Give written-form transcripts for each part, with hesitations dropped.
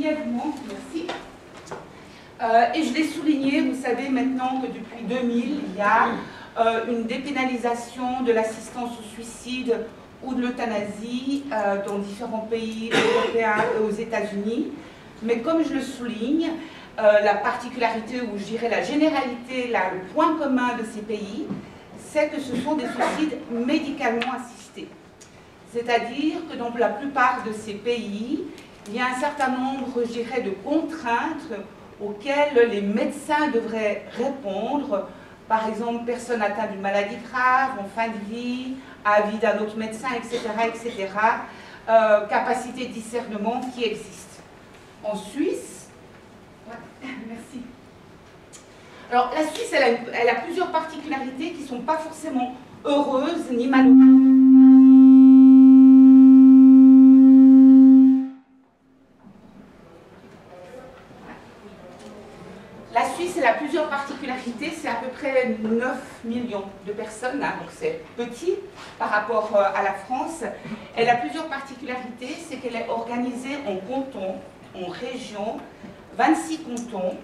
brièvement, merci. Et je l'ai souligné, vous savez maintenant que depuis 2000, il y a une dépénalisation de l'assistance au suicide ou de l'euthanasie dans différents pays européens et aux États-Unis. Mais comme je le souligne, la particularité, ou je dirais la généralité, le point commun de ces pays, c'est que ce sont des suicides médicalement assistés. C'est-à-dire que dans la plupart de ces pays, il y a un certain nombre, je dirais, de contraintes auxquelles les médecins devraient répondre. Par exemple, personne atteinte d'une maladie grave, en fin de vie, avis d'un autre médecin, etc., etc. Capacité de discernement qui existe. En Suisse, ouais, merci. Alors, la Suisse, elle a plusieurs particularités qui ne sont pas forcément heureuses ni malheureuses. La Suisse, elle a plusieurs particularités, c'est à peu près 9 millions de personnes, hein, donc c'est petit par rapport à la France. Elle a plusieurs particularités, c'est qu'elle est organisée en cantons, en régions, 26 cantons.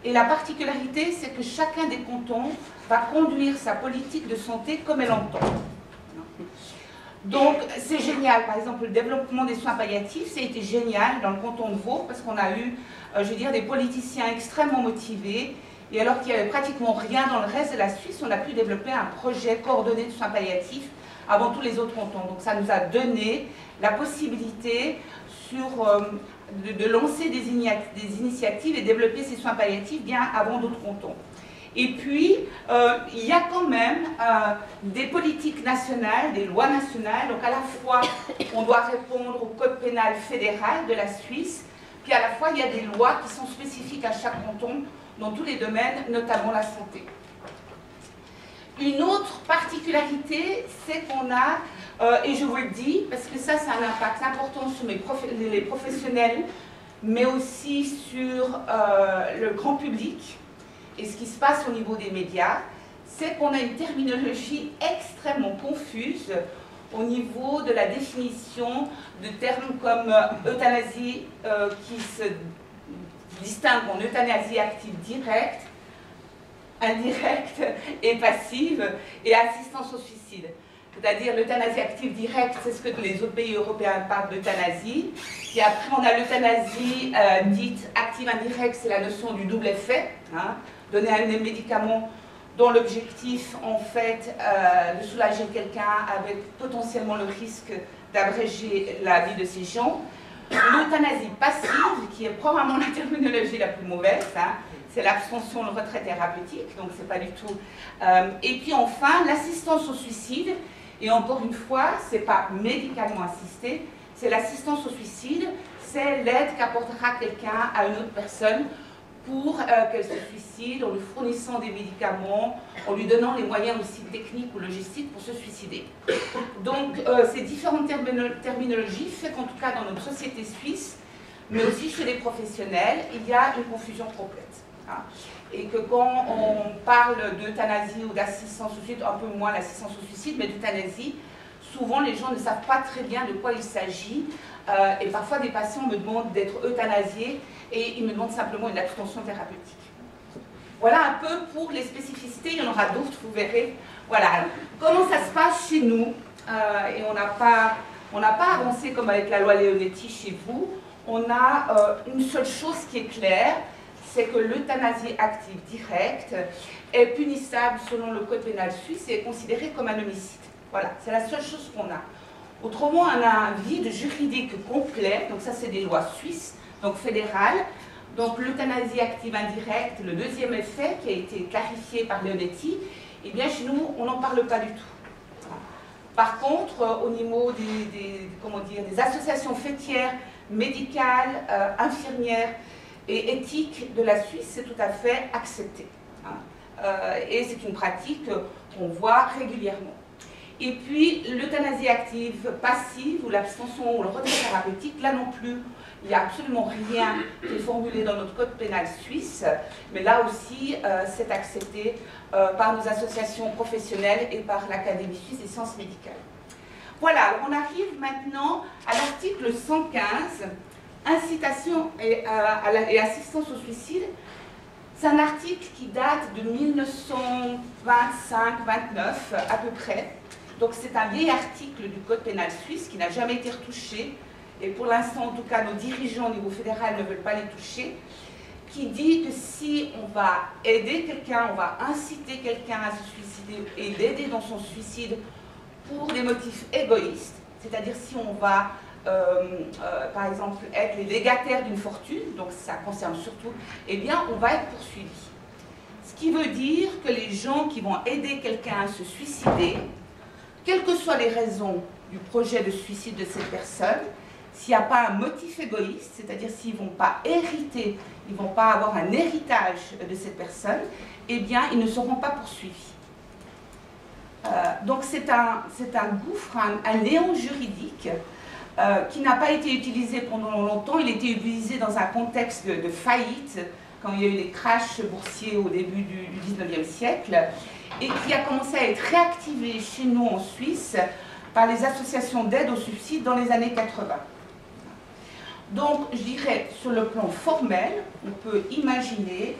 Et la particularité, c'est que chacun des cantons va conduire sa politique de santé comme elle entend. Donc c'est génial, par exemple le développement des soins palliatifs, ça a été génial dans le canton de Vaud parce qu'on a eu, je veux dire, des politiciens extrêmement motivés et alors qu'il n'y avait pratiquement rien dans le reste de la Suisse, on a pu développer un projet coordonné de soins palliatifs avant tous les autres cantons. Donc ça nous a donné la possibilité de lancer des initiatives et développer ces soins palliatifs bien avant d'autres cantons. Et puis, il y a quand même des politiques nationales, des lois nationales. Donc, à la fois, on doit répondre au code pénal fédéral de la Suisse, puis à la fois, il y a des lois qui sont spécifiques à chaque canton dans tous les domaines, notamment la santé. Une autre particularité, c'est qu'on a, et je vous le dis, parce que ça a un impact important sur les professionnels, mais aussi sur le grand public, et ce qui se passe au niveau des médias, c'est qu'on a une terminologie extrêmement confuse au niveau de la définition de termes comme euthanasie qui se distingue en euthanasie active directe, indirecte et passive, et assistance au suicide. C'est-à-dire l'euthanasie active directe, c'est ce que les autres pays européens parlent d'euthanasie. Et après, on a l'euthanasie dite active indirecte, c'est la notion du double effet. Hein, donner un médicament dont l'objectif, en fait, de soulager quelqu'un avec potentiellement le risque d'abréger la vie de ces gens. L'euthanasie passive, qui est probablement la terminologie la plus mauvaise, hein, c'est l'abstention, le retrait thérapeutique, donc c'est pas du tout. Et puis enfin, l'assistance au suicide, et encore une fois, c'est pas médicalement assisté, c'est l'assistance au suicide, c'est l'aide qu'apportera quelqu'un à une autre personne pour qu'elle se suicide, en lui fournissant des médicaments, en lui donnant les moyens aussi techniques ou logistiques pour se suicider. Donc ces différentes terminologies fait qu'en tout cas dans notre société suisse, mais aussi chez les professionnels, il y a une confusion complète. Hein. Et que quand on parle d'euthanasie ou d'assistance au suicide, un peu moins l'assistance au suicide, mais d'euthanasie, souvent les gens ne savent pas très bien de quoi il s'agit. Et parfois des patients me demandent d'être euthanasiés et ils me demandent simplement une abstention thérapeutique. Voilà un peu pour les spécificités, il y en aura d'autres, vous verrez. Voilà, comment ça se passe chez nous, et on n'a pas avancé comme avec la loi Leonetti chez vous, on a une seule chose qui est claire, c'est que l'euthanasie active directe est punissable selon le code pénal suisse et est considérée comme un homicide. Voilà, c'est la seule chose qu'on a. Autrement, on a un vide juridique complet, donc ça c'est des lois suisses, donc fédérales. Donc l'euthanasie active indirecte, le deuxième effet qui a été clarifié par Leonetti, eh bien chez nous, on n'en parle pas du tout. Par contre, au niveau des associations fêtières, médicales, infirmières et éthiques de la Suisse, c'est tout à fait accepté. Et c'est une pratique qu'on voit régulièrement. Et puis, l'euthanasie active passive, ou l'abstention, ou le retrait thérapeutique, là non plus, il n'y a absolument rien qui est formulé dans notre code pénal suisse, mais là aussi, c'est accepté par nos associations professionnelles et par l'Académie suisse des sciences médicales. Voilà, alors on arrive maintenant à l'article 115, incitation et assistance au suicide, c'est un article qui date de 1925-29 à peu près. Donc c'est un vieil article du Code pénal suisse qui n'a jamais été retouché. Et pour l'instant, en tout cas, nos dirigeants au niveau fédéral ne veulent pas les toucher, qui dit que si on va aider quelqu'un, on va inciter quelqu'un à se suicider et l'aider dans son suicide pour des motifs égoïstes, c'est-à-dire si on va, par exemple, être les légataires d'une fortune, donc ça concerne surtout, eh bien, on va être poursuivi. Ce qui veut dire que les gens qui vont aider quelqu'un à se suicider, quelles que soient les raisons du projet de suicide de cette personne, s'il n'y a pas un motif égoïste, c'est-à-dire s'ils ne vont pas hériter, ils ne vont pas avoir un héritage de cette personne, eh bien, ils ne seront pas poursuivis. Donc c'est un gouffre, un néant juridique qui n'a pas été utilisé pendant longtemps. Il était utilisé dans un contexte de faillite, quand il y a eu les crashs boursiers au début du 19e siècle, et qui a commencé à être réactivé chez nous en Suisse par les associations d'aide au suicide dans les années 80. Donc, je dirais, sur le plan formel, on peut imaginer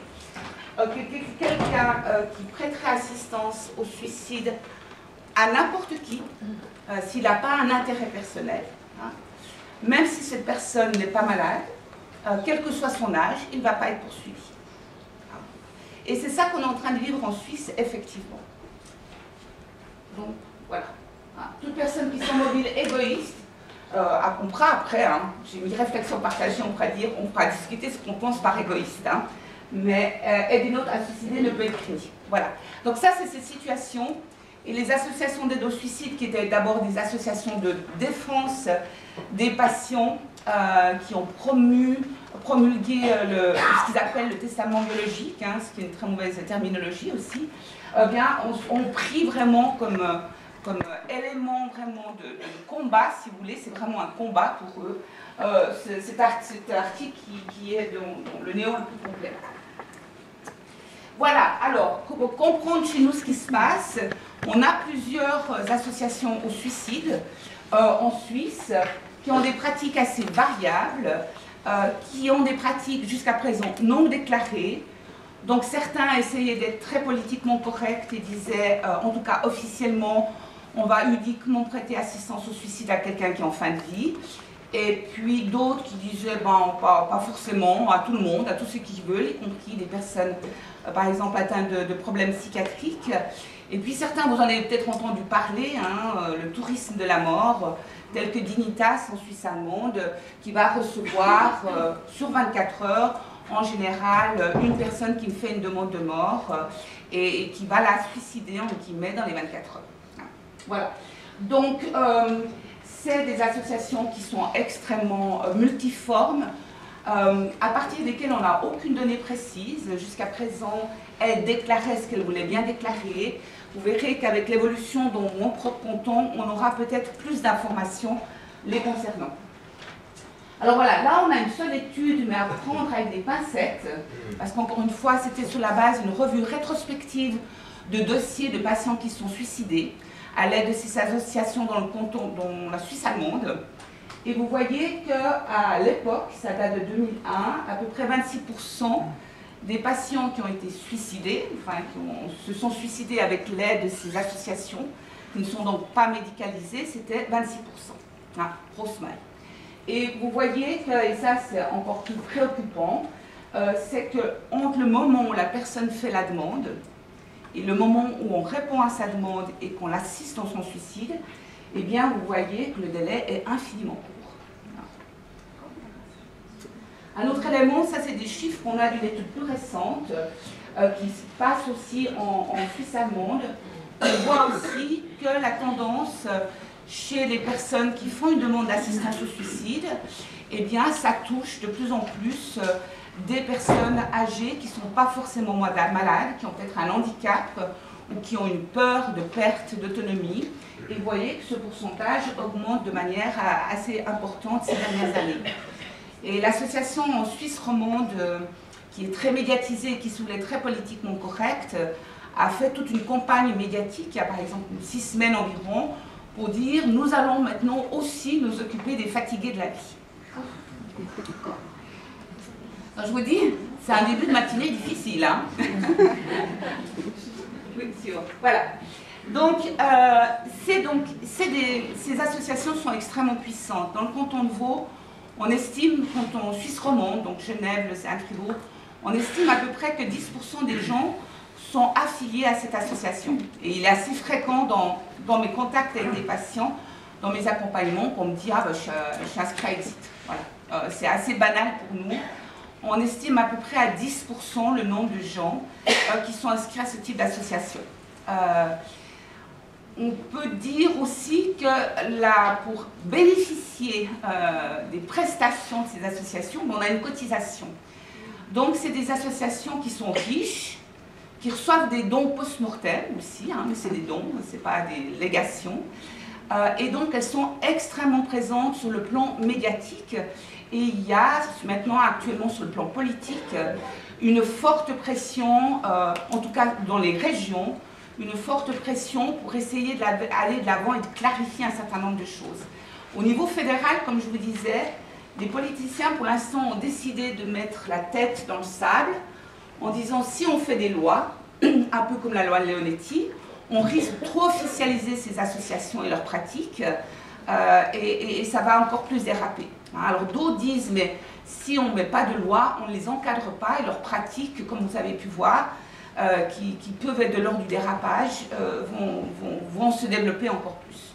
que quelqu'un qui prêterait assistance au suicide à n'importe qui, s'il n'a pas un intérêt personnel, hein, même si cette personne n'est pas malade, quel que soit son âge, il ne va pas être poursuivi. Et c'est ça qu'on est en train de vivre en Suisse, effectivement. Donc, voilà. Toute personne qui sont mobiles égoïstes, on fera après, hein, j'ai une réflexion partagée, on fera discuter ce qu'on pense par égoïste, hein, mais aider l'autre à suicider ne peut être puni. Voilà. Donc ça, c'est cette situation. Et les associations d'aide au suicide, qui étaient d'abord des associations de défense des patients, qui ont promulgué ce qu'ils appellent le testament biologique, hein, ce qui est une très mauvaise terminologie aussi, bien, ont pris vraiment comme élément vraiment de combat, si vous voulez, c'est vraiment un combat pour eux, cet article qui est dans le néant le plus complet. Voilà, alors, pour comprendre chez nous ce qui se passe, on a plusieurs associations au suicide en Suisse qui ont des pratiques assez variables, qui ont des pratiques jusqu'à présent non déclarées. Donc certains essayaient d'être très politiquement corrects et disaient, en tout cas officiellement, on va uniquement prêter assistance au suicide à quelqu'un qui est en fin de vie. Et puis d'autres qui disaient, pas forcément, à tout le monde, à tous ceux qui veulent, y compris des personnes, par exemple, atteintes de problèmes psychiatriques. Et puis certains, vous en avez peut-être entendu parler, hein, le tourisme de la mort, tel que Dignitas en Suisse allemande, qui va recevoir sur 24 heures, en général, une personne qui fait une demande de mort et qui va la suicider, en guillemets, dans les 24 heures. Voilà. Donc, c'est des associations qui sont extrêmement multiformes, à partir desquelles on n'a aucune donnée précise. Jusqu'à présent, elles déclaraient ce qu'elles voulaient bien déclarer. Vous verrez qu'avec l'évolution dans mon propre canton, on aura peut-être plus d'informations les concernant. Alors voilà, là on a une seule étude, mais à prendre avec des pincettes, parce qu'encore une fois, c'était sur la base d'une revue rétrospective de dossiers de patients qui sont suicidés, à l'aide de ces associations dans le canton, dans la Suisse allemande. Et vous voyez qu'à l'époque, ça date de 2001, à peu près 26% des patients qui ont été suicidés, enfin qui se sont suicidés avec l'aide de ces associations, qui ne sont donc pas médicalisés, c'était 26%. Ah, grosse maille. Et vous voyez que, et ça c'est encore plus préoccupant, c'est qu'entre le moment où la personne fait la demande et le moment où on répond à sa demande et qu'on l'assiste dans son suicide, eh bien vous voyez que le délai est infiniment court. Un autre élément, ça c'est des chiffres qu'on a d'une étude plus récente, qui se passe aussi en Suisse allemande. On voit aussi que la tendance chez les personnes qui font une demande d'assistance au suicide, eh bien ça touche de plus en plus des personnes âgées qui ne sont pas forcément malades, qui ont peut-être un handicap ou qui ont une peur de perte d'autonomie. Et vous voyez que ce pourcentage augmente de manière assez importante ces dernières années. Et l'association en Suisse romande, qui est très médiatisée, qui soulève très politiquement correcte, a fait toute une campagne médiatique, il y a par exemple 6 semaines environ, pour dire nous allons maintenant aussi nous occuper des fatigués de la vie. Alors, je vous dis, c'est un début de matinée difficile. Hein. Oui, sûr. Voilà. Donc, ces associations sont extrêmement puissantes. Dans le canton de Vaud, on estime, canton suisse romande, donc Genève, le Saint-Fribourg, on estime à peu près que 10% des gens sont affiliés à cette association. Et il est assez fréquent dans mes contacts avec des patients, dans mes accompagnements, qu'on me dit « Ah, ben, je suis inscrit à Exit ». Voilà. C'est assez banal pour nous. On estime à peu près à 10% le nombre de gens qui sont inscrits à ce type d'association. On peut dire aussi que pour bénéficier des prestations de ces associations, on a une cotisation. Donc, c'est des associations qui sont riches, qui reçoivent des dons post-mortem aussi, hein, mais c'est des dons, ce n'est pas des légations. Et donc, elles sont extrêmement présentes sur le plan médiatique. Et il y a maintenant, actuellement, sur le plan politique, une forte pression, en tout cas dans les régions, une forte pression pour essayer d'aller de l'avant et de clarifier un certain nombre de choses. Au niveau fédéral, comme je vous disais, les politiciens, pour l'instant, ont décidé de mettre la tête dans le sable en disant si on fait des lois, un peu comme la loi de Leonetti, on risque de trop officialiser ces associations et leurs pratiques et ça va encore plus déraper. Alors d'autres disent mais si on ne met pas de loi, on ne les encadre pas et leurs pratiques, comme vous avez pu voir, qui peuvent être de l'ordre du dérapage, vont se développer encore plus.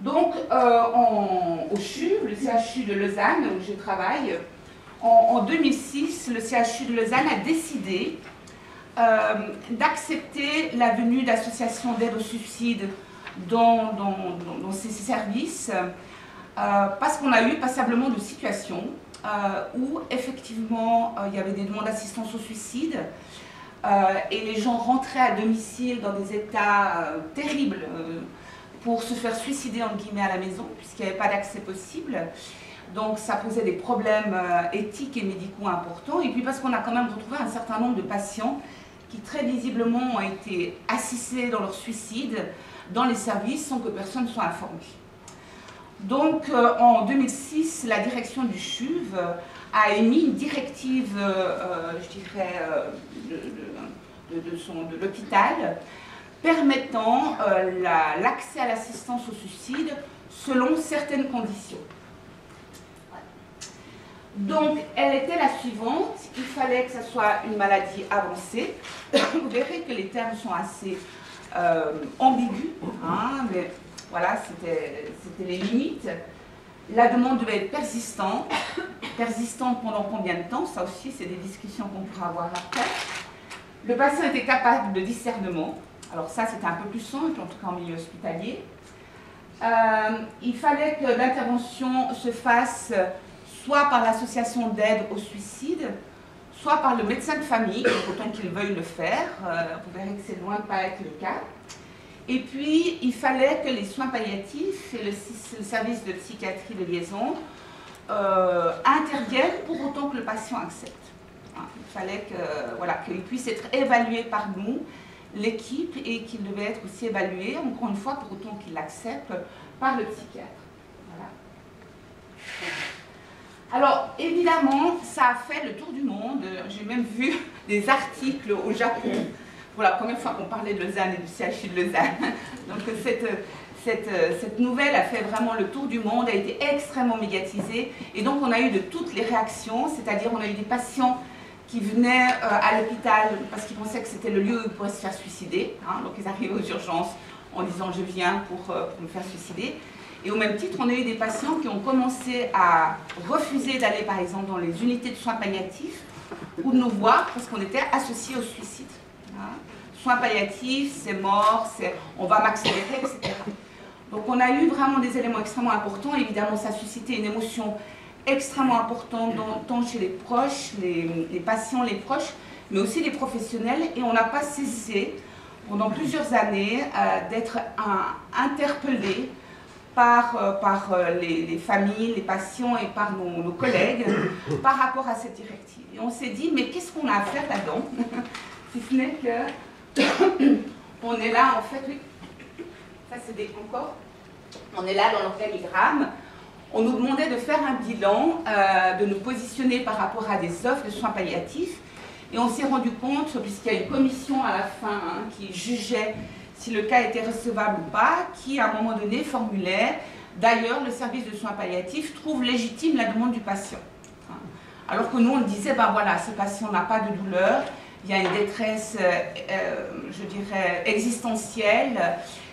Donc, au CHUV, le CHU de Lausanne, où je travaille, en 2006, le CHU de Lausanne a décidé d'accepter la venue d'associations d'aide au suicide dans ces services, parce qu'on a eu passablement de situations où, effectivement, il y avait des demandes d'assistance au suicide, et les gens rentraient à domicile dans des états terribles pour se faire suicider entre guillemets à la maison, puisqu'il n'y avait pas d'accès possible. Donc ça posait des problèmes éthiques et médicaux importants. Et puis parce qu'on a quand même retrouvé un certain nombre de patients qui très visiblement ont été assistés dans leur suicide dans les services sans que personne ne soit informé. Donc en 2006, la direction du CHUV a émis une directive, je dirais, de l'hôpital, permettant l'accès à l'assistance au suicide selon certaines conditions. Donc, elle était la suivante, il fallait que ce soit une maladie avancée. Vous verrez que les termes sont assez ambigus, hein, mais voilà, c'était les limites. La demande devait être persistante. Persistante pendant combien de temps? Ça aussi, c'est des discussions qu'on pourra avoir après. Le patient était capable de discernement. Alors ça, c'était un peu plus simple, en tout cas en milieu hospitalier. Il fallait que l'intervention se fasse soit par l'association d'aide au suicide, soit par le médecin de famille, autant qu'il veuille le faire. Vous verrez que c'est loin de ne pas être le cas. Et puis, il fallait que les soins palliatifs et le service de psychiatrie de liaison interviennent pour autant que le patient accepte. Il fallait qu'il puisse être évalué par nous, l'équipe, et qu'il devait être aussi évalué, encore une fois, pour autant qu'il l'accepte, par le psychiatre. Voilà. Alors, évidemment, ça a fait le tour du monde. J'ai même vu des articles au Japon, pour la première fois qu'on parlait de Lausanne et du CHU de Lausanne. Donc, cette nouvelle a fait vraiment le tour du monde, a été extrêmement médiatisée. Et donc, on a eu de toutes les réactions, c'est-à-dire on a eu des patients qui venaient à l'hôpital parce qu'ils pensaient que c'était le lieu où ils pourraient se faire suicider. Hein, donc, ils arrivaient aux urgences en disant « je viens pour me faire suicider ». Et au même titre, on a eu des patients qui ont commencé à refuser d'aller, par exemple, dans les unités de soins palliatifs ou de nous voir parce qu'on était associés au suicide. Hein. Soins palliatifs, c'est mort, on va m'accélérer, etc. Donc on a eu vraiment des éléments extrêmement importants. Évidemment, ça a suscité une émotion extrêmement importante, tant chez les proches, les patients, les proches, mais aussi les professionnels. Et on n'a pas cessé, pendant plusieurs années, d'être interpellés par les familles, les patients et par nos collègues par rapport à cette directive. Et on s'est dit, mais qu'est-ce qu'on a à faire là-dedans? Si ce n'est que on est là, en fait, oui, ça c'est encore, on est là dans l'organigramme, on nous demandait de faire un bilan, de nous positionner par rapport à des offres de soins palliatifs. Et on s'est rendu compte, puisqu'il y a une commission à la fin qui jugeait si le cas était recevable ou pas, qui à un moment donné formulait, d'ailleurs le service de soins palliatifs trouve légitime la demande du patient. Alors que nous on disait, ben voilà, ce patient n'a pas de douleur, il y a une détresse, je dirais, existentielle,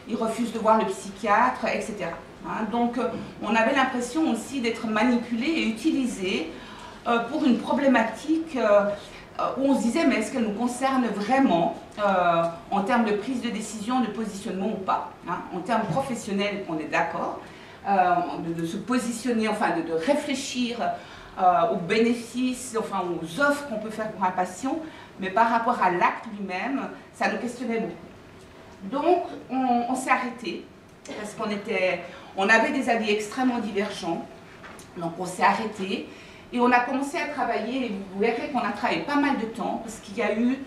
il refuse de voir le psychiatre, etc. Donc on avait l'impression aussi d'être manipulé et utilisé pour une problématique où on se disait, mais est-ce qu'elle nous concerne vraiment en termes de prise de décision, de positionnement ou pas, en termes professionnels, on est d'accord, de se positionner, enfin de réfléchir aux bénéfices, enfin aux offres qu'on peut faire pour un patient, mais par rapport à l'acte lui-même, ça nous questionnait beaucoup. Donc on s'est arrêté, parce on avait des avis extrêmement divergents, donc on s'est arrêté, et on a commencé à travailler, et vous verrez qu'on a travaillé pas mal de temps, parce qu'il y a eu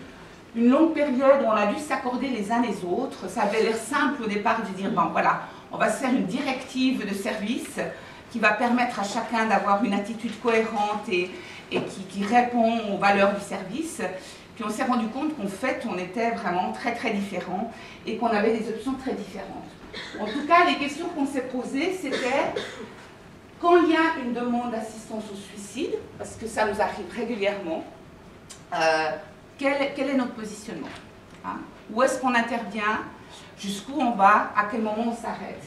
une longue période où on a dû s'accorder les uns les autres. Ça avait l'air simple au départ de dire, bon voilà, on va se faire une directive de service qui va permettre à chacun d'avoir une attitude cohérente et qui répond aux valeurs du service. Puis on s'est rendu compte qu'en fait, on était vraiment très très différents et qu'on avait des options très différentes. En tout cas, les questions qu'on s'est posées, c'était quand il y a une demande d'assistance au suicide, parce que ça nous arrive régulièrement, quel est notre positionnement, où est-ce qu'on intervient, jusqu'où on va, à quel moment on s'arrête.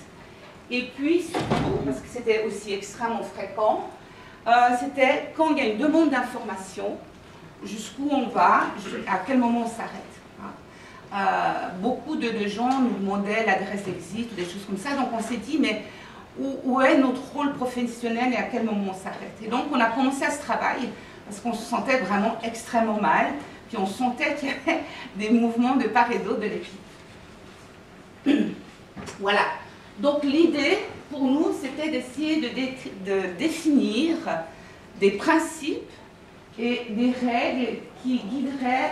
Et puis surtout, parce que c'était aussi extrêmement fréquent, c'était quand il y a une demande d'information, jusqu'où on va, à quel moment on s'arrête. Beaucoup de gens nous demandaient l'adresse d'exit ou des choses comme ça, donc on s'est dit, mais où est notre rôle professionnel et à quel moment on s'arrête. Et donc on a commencé à ce travail, parce qu'on se sentait vraiment extrêmement mal, puis on sentait qu'il y avait des mouvements de part et d'autre de l'équipe. Voilà. Donc l'idée, pour nous, c'était d'essayer de définir des principes et des règles qui guideraient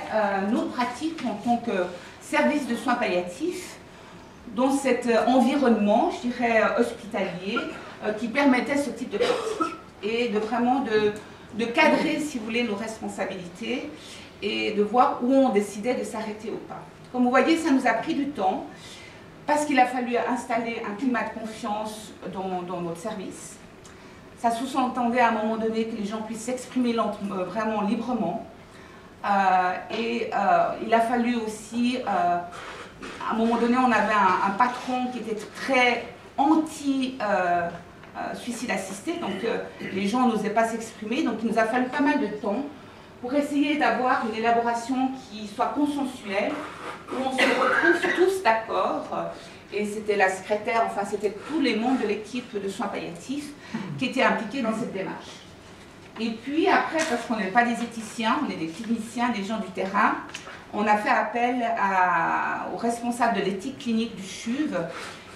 nos pratiques en tant que service de soins palliatifs dans cet environnement, je dirais, hospitalier, qui permettait ce type de pratique et de vraiment de cadrer, si vous voulez, nos responsabilités et de voir où on décidait de s'arrêter ou pas. Comme vous voyez, ça nous a pris du temps parce qu'il a fallu installer un climat de confiance dans notre service. Ça sous-entendait à un moment donné que les gens puissent s'exprimer vraiment librement. Il a fallu aussi, à un moment donné, on avait un patron qui était très anti-suicide assisté, donc les gens n'osaient pas s'exprimer, donc il nous a fallu pas mal de temps pour essayer d'avoir une élaboration qui soit consensuelle, où on se retrouve tous d'accord, et c'était la secrétaire, enfin c'était tous les membres de l'équipe de soins palliatifs qui étaient impliqués dans cette démarche. Et puis après, parce qu'on n'est pas des éthiciens, on est des cliniciens, des gens du terrain, on a fait appel au responsable de l'éthique clinique du CHUV,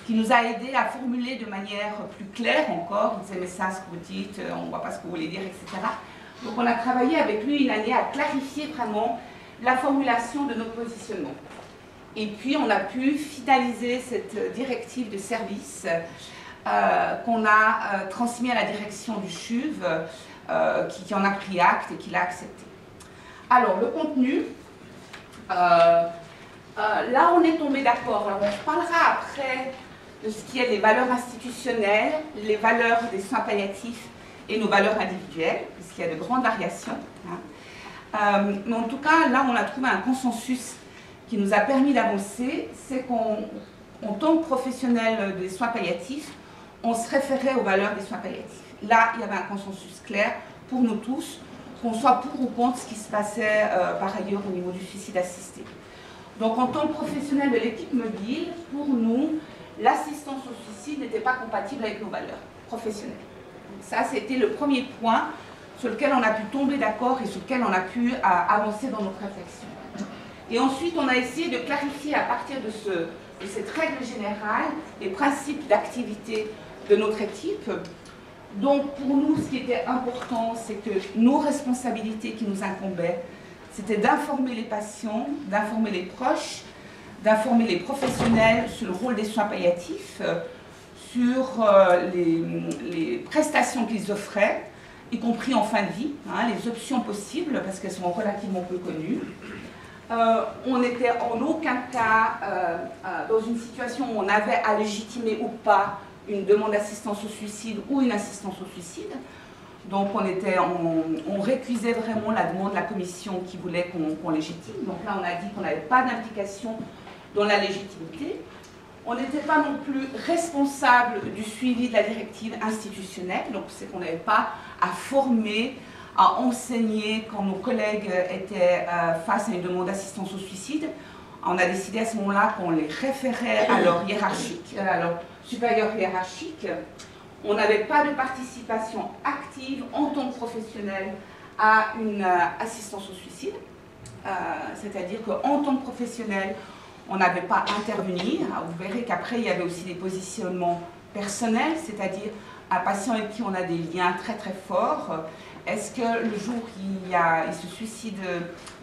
qui nous a aidés à formuler de manière plus claire encore. Il disait, mais ça, ce que vous dites, on ne voit pas ce que vous voulez dire, etc. Donc on a travaillé avec lui une année à clarifier vraiment la formulation de notre positionnement. Et puis on a pu finaliser cette directive de service qu'on a transmise à la direction du CHUV, qui en a pris acte et qui l'a accepté. Alors le contenu, là on est tombé d'accord. Alors on parlera après de ce qui est les valeurs institutionnelles, les valeurs des soins palliatifs et nos valeurs individuelles, puisqu'il y a de grandes variations. Mais en tout cas, là on a trouvé un consensus qui nous a permis d'avancer, c'est qu'en tant que professionnel des soins palliatifs, on se référait aux valeurs des soins palliatifs. Là, il y avait un consensus clair pour nous tous, qu'on soit pour ou contre ce qui se passait par ailleurs au niveau du suicide assisté. Donc en tant que professionnel de l'équipe mobile, pour nous, l'assistance au suicide n'était pas compatible avec nos valeurs professionnelles. Donc ça, c'était le premier point sur lequel on a pu tomber d'accord et sur lequel on a pu avancer dans notre réflexion. Et ensuite, on a essayé de clarifier à partir de cette règle générale les principes d'activité de notre équipe. Donc pour nous, ce qui était important, c'est que nos responsabilités qui nous incombaient, c'était d'informer les patients, d'informer les proches, d'informer les professionnels sur le rôle des soins palliatifs, sur les prestations qu'ils offraient, y compris en fin de vie, hein, les options possibles, parce qu'elles sont relativement peu connues. On n'était en aucun cas dans une situation où on avait à légitimer ou pas une demande d'assistance au suicide ou une assistance au suicide. Donc on récusait vraiment la demande de la commission qui voulait qu'on légitime. Donc là on a dit qu'on n'avait pas d'implication dans la légitimité. On n'était pas non plus responsable du suivi de la directive institutionnelle, donc c'est qu'on n'avait pas à former, à enseigner quand nos collègues étaient face à une demande d'assistance au suicide. On a décidé à ce moment-là qu'on les référait à leur hiérarchique, à leur supérieur hiérarchique. On n'avait pas de participation active en tant que professionnel à une assistance au suicide. C'est-à-dire qu'en tant que professionnel, on n'avait pas à intervenir. Vous verrez qu'après, il y avait aussi des positionnements personnels, c'est-à-dire un patient avec qui on a des liens très très forts. Est-ce que le jour il se suicide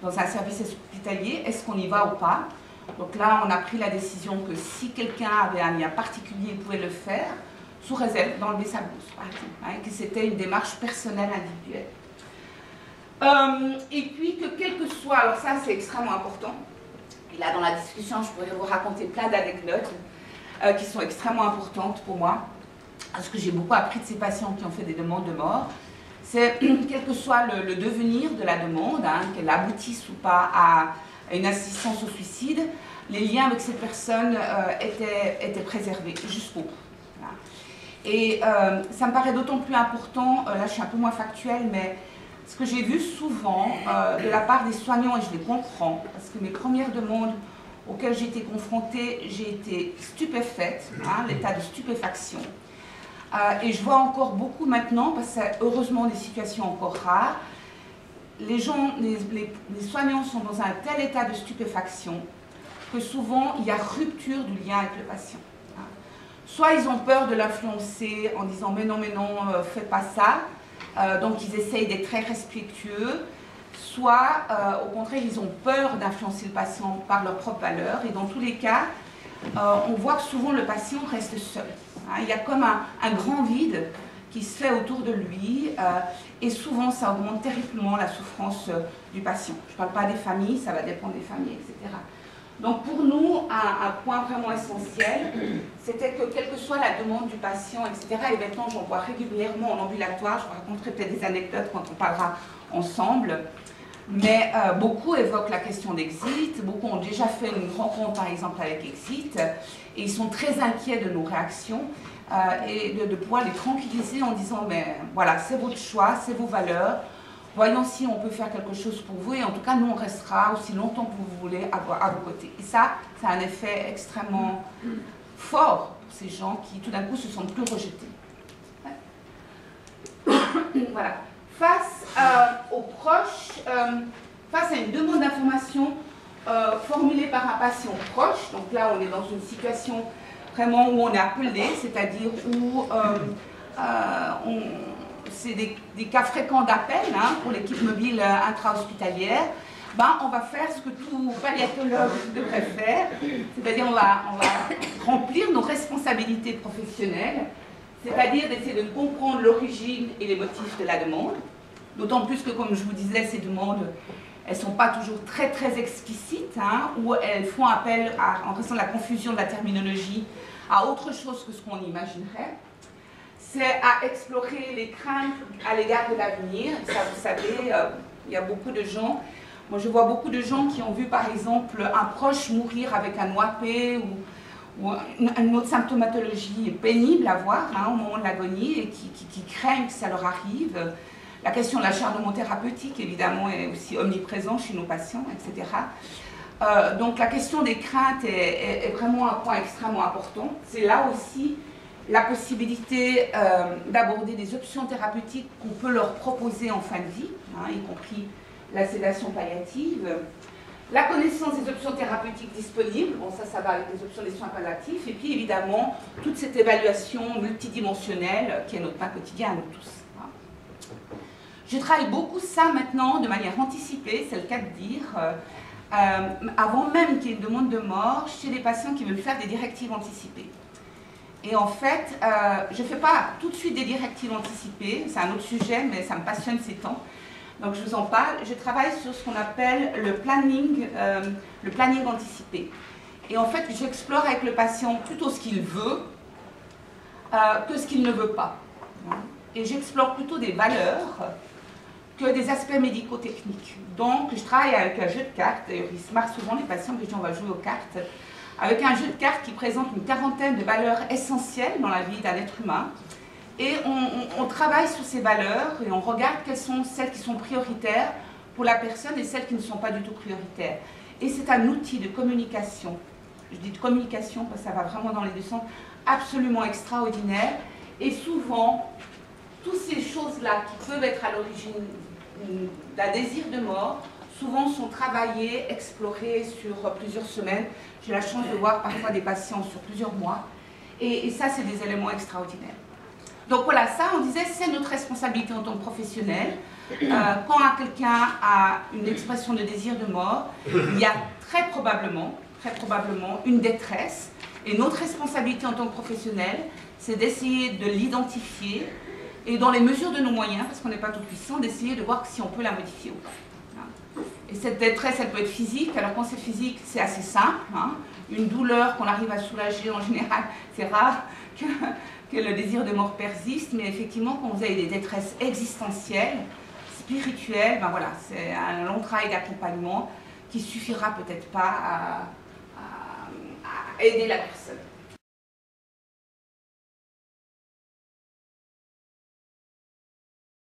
dans un service hospitalier, est-ce qu'on y va ou pas? Donc là, on a pris la décision que si quelqu'un avait un lien particulier, il pouvait le faire, sous réserve d'enlever sa blouse, par exemple, hein, que c'était une démarche personnelle individuelle. Et puis que quel que soit, alors ça c'est extrêmement important, et là dans la discussion je pourrais vous raconter plein d'anecdotes qui sont extrêmement importantes pour moi, parce que j'ai beaucoup appris de ces patients qui ont fait des demandes de mort. C'est quel que soit le devenir de la demande, hein, qu'elle aboutisse ou pas à une assistance au suicide, les liens avec ces personnes étaient préservés jusqu'au bout. Voilà. Et ça me paraît d'autant plus important, là je suis un peu moins factuelle, mais ce que j'ai vu souvent de la part des soignants, et je les comprends, parce que mes premières demandes auxquelles j'ai été confrontée, j'ai été stupéfaite, hein, l'état de stupéfaction. Et je vois encore beaucoup maintenant, parce que c'est heureusement des situations encore rares, les soignants sont dans un tel état de stupéfaction que souvent il y a rupture du lien avec le patient. Soit ils ont peur de l'influencer en disant mais non, fais pas ça, donc ils essayent d'être très respectueux, soit au contraire ils ont peur d'influencer le patient par leurs propres valeurs, et dans tous les cas, on voit que souvent le patient reste seul. Il y a comme un grand vide qui se fait autour de lui, et souvent ça augmente terriblement la souffrance du patient. Je ne parle pas des familles, ça va dépendre des familles, etc. Donc pour nous, un point vraiment essentiel, c'était que quelle que soit la demande du patient, etc., et maintenant j'en vois régulièrement en ambulatoire, je vous raconterai peut-être des anecdotes quand on parlera ensemble, mais beaucoup évoquent la question d'Exit, beaucoup ont déjà fait une rencontre par exemple avec Exit, et ils sont très inquiets de nos réactions, et de pouvoir les tranquilliser en disant mais voilà, c'est votre choix, c'est vos valeurs, voyons si on peut faire quelque chose pour vous, et en tout cas nous on restera aussi longtemps que vous voulez à vos côtés. Et ça a un effet extrêmement fort pour ces gens qui tout d'un coup se sentent plus rejetés. Voilà. Face aux proches, face à une demande d'information formulée par un patient proche, donc là on est dans une situation vraiment où on est appelé, c'est-à-dire où c'est des cas fréquents d'appel, hein, pour l'équipe mobile intra-hospitalière, ben, on va faire ce que tout palliatologue devrait faire, c'est-à-dire on va remplir nos responsabilités professionnelles, c'est-à-dire d'essayer de comprendre l'origine et les motifs de la demande, d'autant plus que, comme je vous disais, ces demandes, elles ne sont pas toujours très explicites, hein, ou elles font appel, en raison de la confusion de la terminologie, à autre chose que ce qu'on imaginerait. C'est à explorer les craintes à l'égard de l'avenir. Ça, vous savez, il y a beaucoup de gens, moi je vois beaucoup de gens qui ont vu par exemple un proche mourir avec un OAP ou une autre symptomatologie pénible à voir, hein, au moment de l'agonie, et qui craignent que ça leur arrive. La question de l'acharnement thérapeutique, évidemment, est aussi omniprésente chez nos patients, etc. Donc la question des craintes est vraiment un point extrêmement important. C'est là aussi la possibilité d'aborder des options thérapeutiques qu'on peut leur proposer en fin de vie, hein, y compris la sédation palliative. La connaissance des options thérapeutiques disponibles, bon ça va avec les options des soins palliatifs, et puis évidemment toute cette évaluation multidimensionnelle qui est notre pain quotidien à nous tous. Je travaille beaucoup ça maintenant de manière anticipée, c'est le cas de dire, avant même qu'il y ait une demande de mort, chez les patients qui veulent faire des directives anticipées. Et en fait, je ne fais pas tout de suite des directives anticipées, c'est un autre sujet, mais ça me passionne ces temps. Donc je vous en parle. Je travaille sur ce qu'on appelle le planning anticipé. Et en fait, j'explore avec le patient plutôt ce qu'il veut que ce qu'il ne veut pas. Et j'explore plutôt des valeurs que des aspects médico-techniques. Donc, je travaille avec un jeu de cartes. D'ailleurs, ils se marrent souvent, les patients, que je dis on va jouer aux cartes. Avec un jeu de cartes qui présente une quarantaine de valeurs essentielles dans la vie d'un être humain. Et on travaille sur ces valeurs et on regarde quelles sont celles qui sont prioritaires pour la personne et celles qui ne sont pas du tout prioritaires. Et c'est un outil de communication. Je dis de communication parce que ça va vraiment dans les deux sens, absolument extraordinaire. Et souvent, toutes ces choses-là qui peuvent être à l'origine d'un désir de mort, souvent sont travaillées, explorées sur plusieurs semaines. J'ai la chance de voir parfois des patients sur plusieurs mois. Et ça, c'est des éléments extraordinaires. Donc voilà, ça, on disait, c'est notre responsabilité en tant que professionnel. Quand quelqu'un a une expression de désir de mort, il y a très probablement une détresse. Et notre responsabilité en tant que professionnel, c'est d'essayer de l'identifier et dans les mesures de nos moyens, parce qu'on n'est pas tout puissant, d'essayer de voir si on peut la modifier ou pas. Et cette détresse, elle peut être physique. Alors quand c'est physique, c'est assez simple. Une douleur qu'on arrive à soulager, en général, c'est rare que le désir de mort persiste, mais effectivement, quand vous avez des détresses existentielles, spirituelles, ben voilà, c'est un long travail d'accompagnement qui suffira peut-être pas à aider la personne.